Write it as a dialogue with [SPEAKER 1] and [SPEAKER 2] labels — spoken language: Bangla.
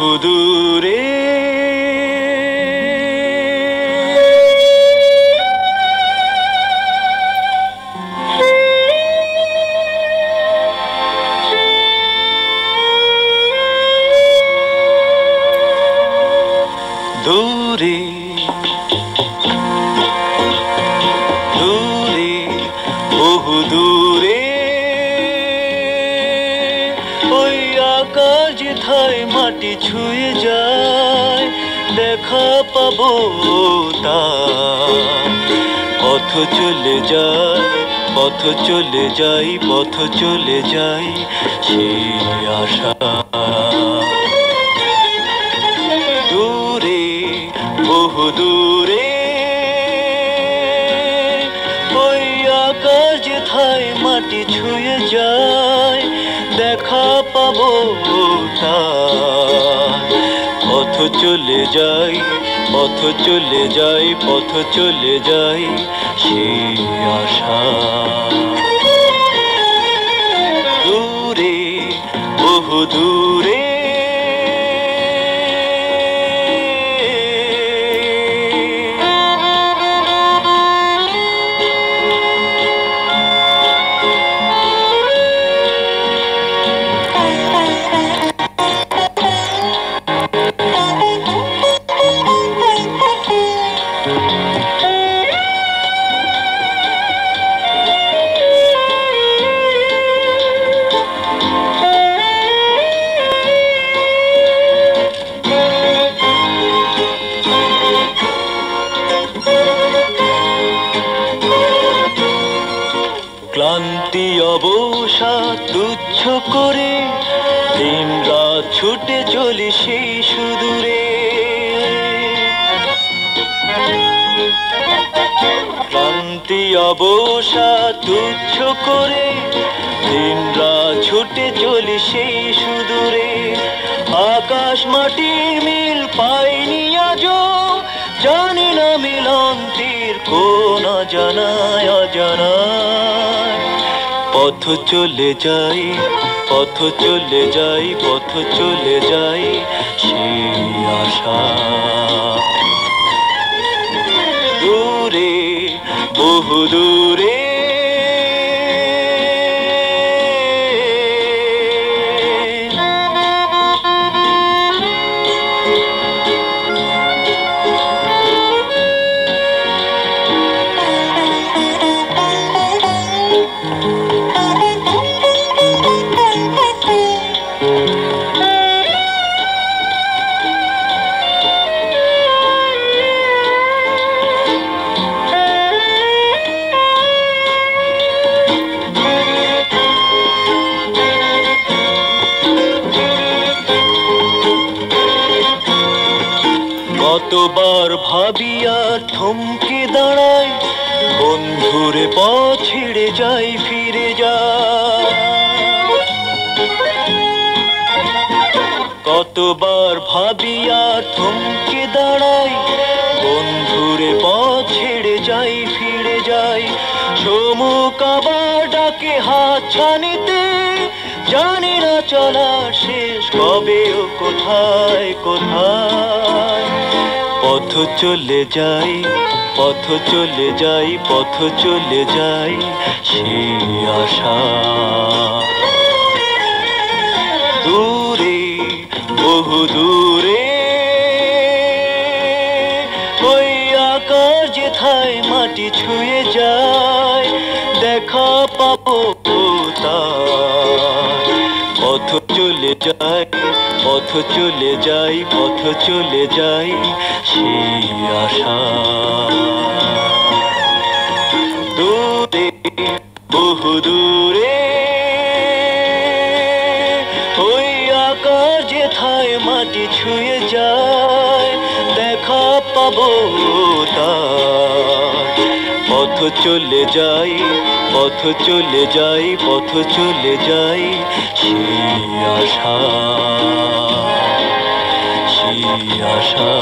[SPEAKER 1] বহুদূরে দূরে দূরে বহুদূরে ওই আকাশ যেথায় মাটি ছুঁয়ে যায় দেখা পাবো তার পথ চলে যায় পথ চলে যাই পথ চলে যাই সেই আশা দূরে বহুদূরে ওই আকাশ যেথায় মাটি ছুঁয়ে যায় দেখা পাবো তার পথ চলে যাই পথ চলে যাই পথ চলে যাই সেই আশা দূরে বহুদূরে ক্লান্তি অবসাদ তুচ্ছ করে দিন রাত ছুটে চলি সেই সুদূরে ক্লান্তি অবসাদ তুচ্ছ করে দিন রাত ছুটে চলি সেই সুদূরে আকাশ মাটির মিল পাইনি আজও জানি না মিলন্তির কোন অজানায় অজানায় পথ চলে যাই পথ চলে যাই পথ চলে যাই সেই আশা দূরে বহুদূরে কতবার ভাবি আর থমকে দাঁড়াই বন্ধুরে পথ ছেড়ে যাই ফিরে যায় কতবার ভাবি আর থমকে দাঁড়াই বন্ধুরে পথ ছেড়ে যাই ফিরে যাই সমুখ আবার ডাকে হাত ছানিতে জানি না চলার শেষ কবে ও কোথায় কোথায় পথ চলে যাই পথ চলে যাই পথ চলে যাই সেই আশা দূরে বহুদূরে ওই আকাশ যেথায় মাটি ছুঁয়ে যায় দেখা পাবো তার পথ চলে যাই পথ চলে যাই পথ চলে যাই সেই আশা দূরে বহুদূরে ওই আকাশ যেথায় মাটি ছুঁয়ে যায় দেখা পাবো তার পথ চলে যাই পথ চলে যাই পথ চলে যাই সেই আশা সেই আশা